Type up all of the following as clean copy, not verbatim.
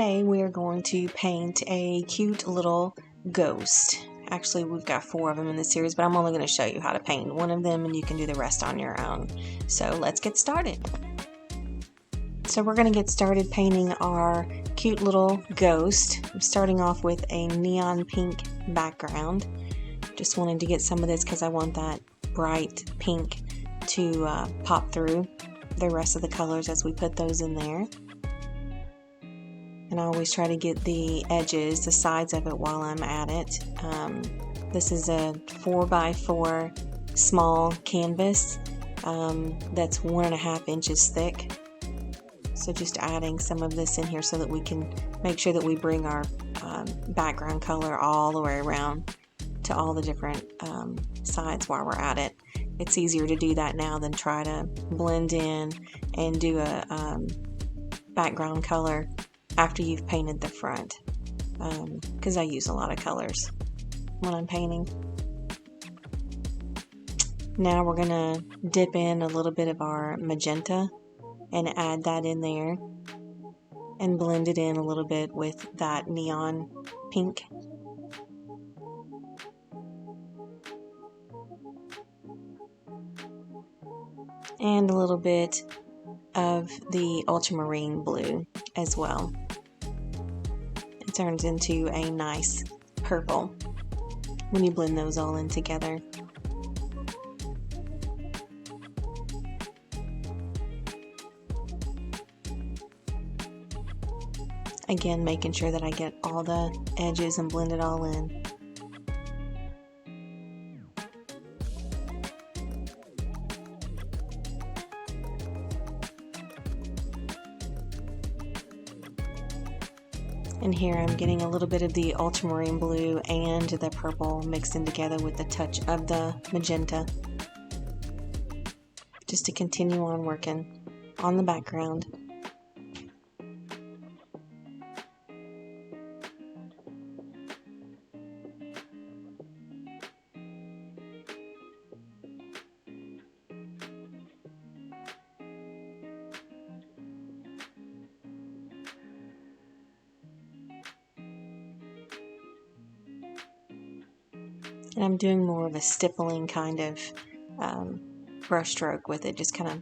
Today we are going to paint a cute little ghost. Actually, we've got 4 of them in the series, but I'm only going to show you how to paint one of them and you can do the rest on your own. So let's get started. So we're going to get started painting our cute little ghost. I'm starting off with a neon pink background. Just wanted to get some of this because I want that bright pink to pop through the rest of the colors as we put those in there. And I always try to get the edges, the sides of it while I'm at it. This is a 4x4 small canvas that's 1.5 inches thick. So just adding some of this in here so that we can make sure that we bring our background color all the way around to all the different sides while we're at it. It's easier to do that now than try to blend in and do a background color after you've painted the front, because I use a lot of colors when I'm painting. Now we're going to dip in a little bit of our magenta and add that in there and blend it in a little bit with that neon pink. And a little bit of the ultramarine blue as well. It turns into a nice purple when you blend those all in together. Again, making sure that I get all the edges and blend it all in. And here I'm getting a little bit of the ultramarine blue and the purple mixed in together with the touch of the magenta, just to continue on working on the background. And I'm doing more of a stippling kind of brush stroke with it, just kind of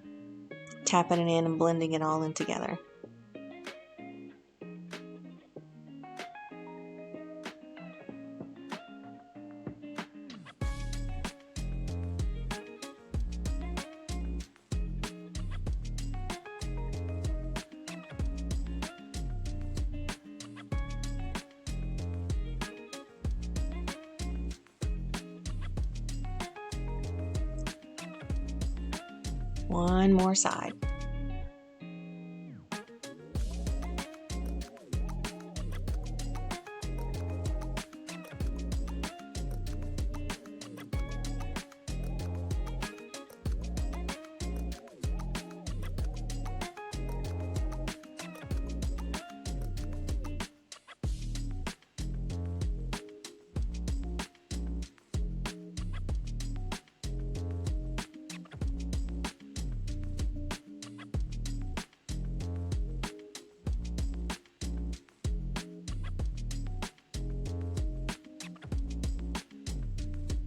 tapping it in and blending it all in together. One more side.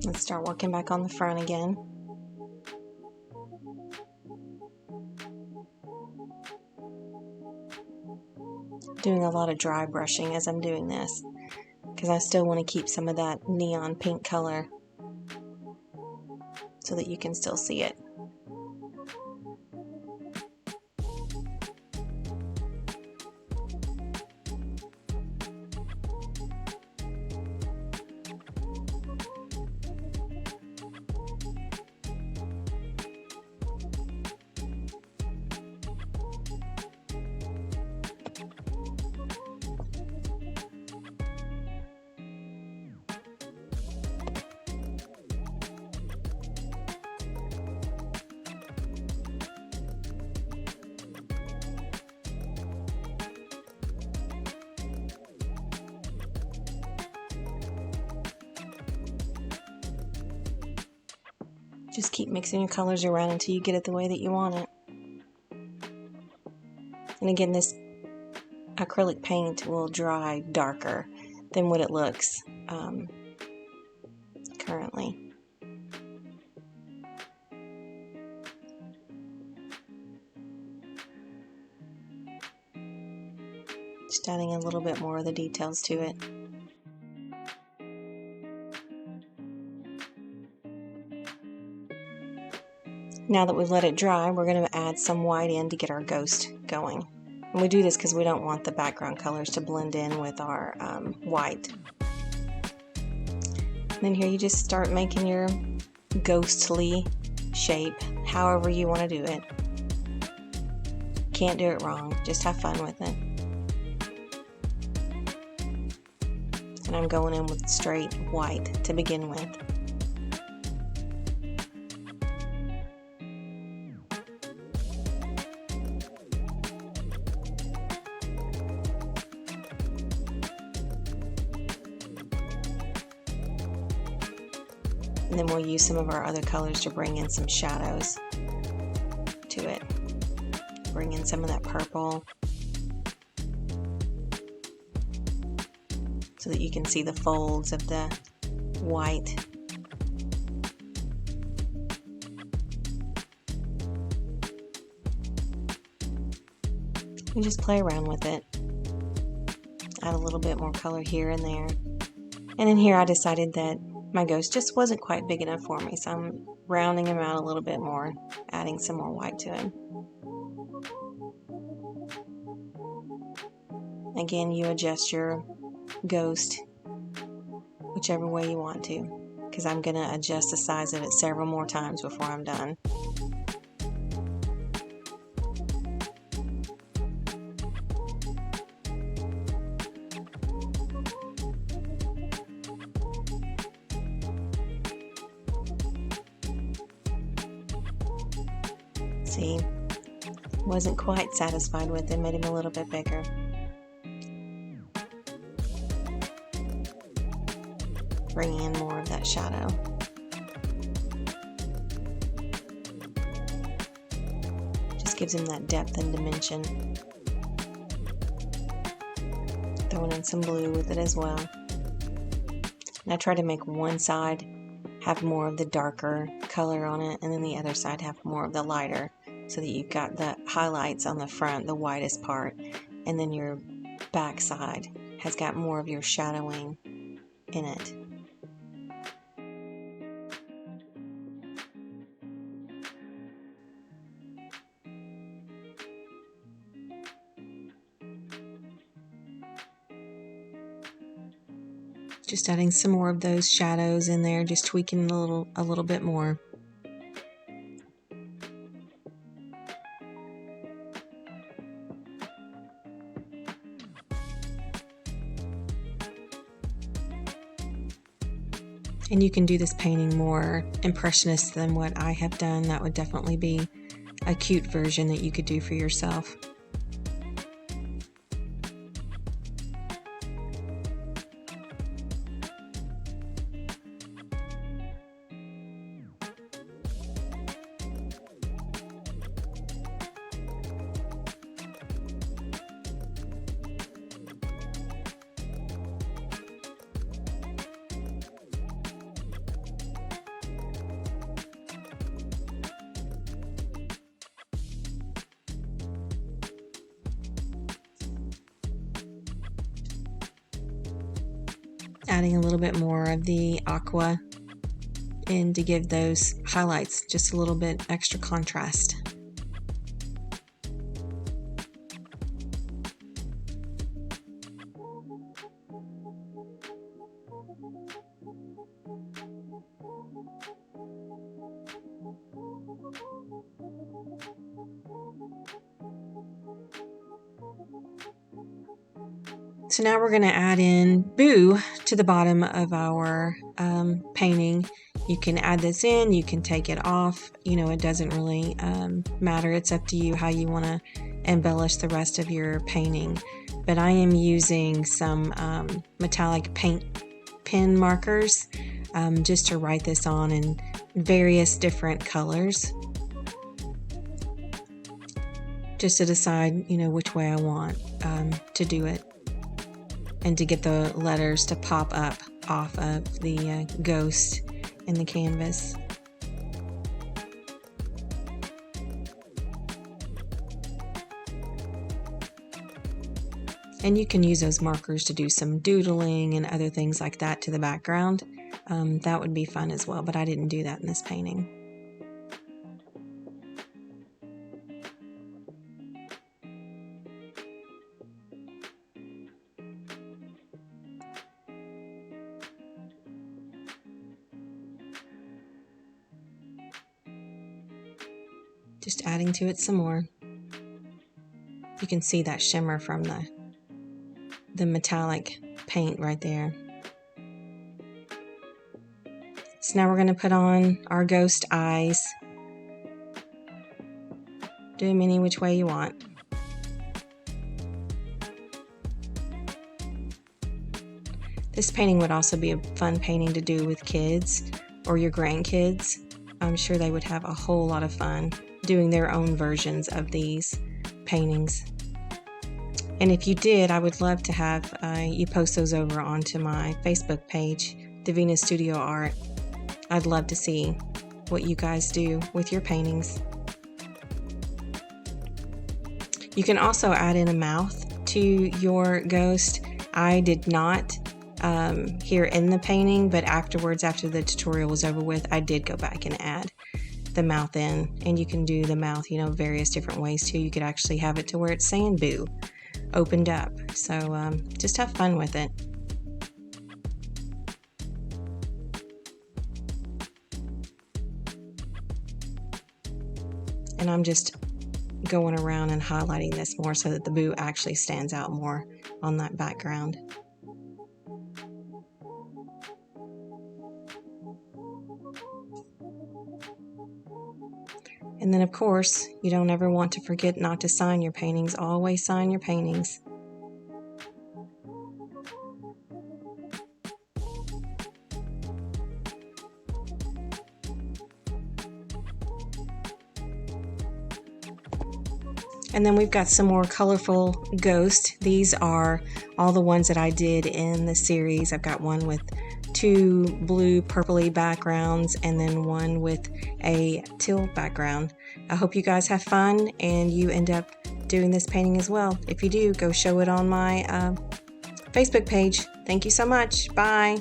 Let's start working back on the front again. Doing a lot of dry brushing as I'm doing this, because I still want to keep some of that neon pink color so that you can still see it. Just keep mixing your colors around until you get it the way that you want it. And again, this acrylic paint will dry darker than what it looks currently. Just adding a little bit more of the details to it. Now that we've let it dry, we're going to add some white in to get our ghost going. And we do this because we don't want the background colors to blend in with our white. And then here you just start making your ghostly shape, however you want to do it. Can't do it wrong, just have fun with it. And I'm going in with straight white to begin with. And then we'll use some of our other colors to bring in some shadows to it. Bring in some of that purple so that you can see the folds of the white. And just play around with it. Add a little bit more color here and there. And in here I decided that my ghost just wasn't quite big enough for me, so I'm rounding him out a little bit more, adding some more white to him. Again, you adjust your ghost whichever way you want to, because I'm going to adjust the size of it several more times before I'm done. See, wasn't quite satisfied with it, made him a little bit bigger. Bring in more of that shadow. Just gives him that depth and dimension. Throwing in some blue with it as well. And I try to make one side have more of the darker color on it, and then the other side have more of the lighter, so that you've got the highlights on the front, the whitest part, and then your back side has got more of your shadowing in it. Just adding some more of those shadows in there, just tweaking a little bit more. And you can do this painting more impressionist than what I have done. That would definitely be a cute version that you could do for yourself. Adding a little bit more of the Aqua in to give those highlights just a little bit extra contrast. So now we're going to add in Boo to the bottom of our painting. You can add this in, you can take it off, you know, it doesn't really matter. It's up to you how you want to embellish the rest of your painting. But I am using some metallic paint pen markers just to write this on in various different colors, just to decide, you know, which way I want. to do it and to get the letters to pop up off of the ghost in the canvas. And you can use those markers to do some doodling and other things like that to the background. That would be fun as well, but I didn't do that in this painting. Just adding to it some more. You can see that shimmer from the metallic paint right there. So now we're going to put on our ghost eyes. Do them any which way you want. This painting would also be a fun painting to do with kids or your grandkids. I'm sure they would have a whole lot of fun doing their own versions of these paintings. And if you did, I would love to have you post those over onto my Facebook page, DAvinas Studio Art. I'd love to see what you guys do with your paintings. You can also add in a mouth to your ghost. I did not here in the painting, but afterwards, after the tutorial was over with, I did go back and add the mouth in. And you can do the mouth, various different ways too. You could actually have it to where it's saying boo opened up. So just have fun with it. And I'm just going around and highlighting this more so that the boo actually stands out more on that background. And then, of course, you don't ever want to forget not to sign your paintings. Always sign your paintings. And then we've got some more colorful ghosts. These are all the ones that I did in the series. I've got one with 2 blue purpley backgrounds and then one with a teal background. I hope you guys have fun and you end up doing this painting as well. If you do, go show it on my Facebook page. Thank you so much. Bye.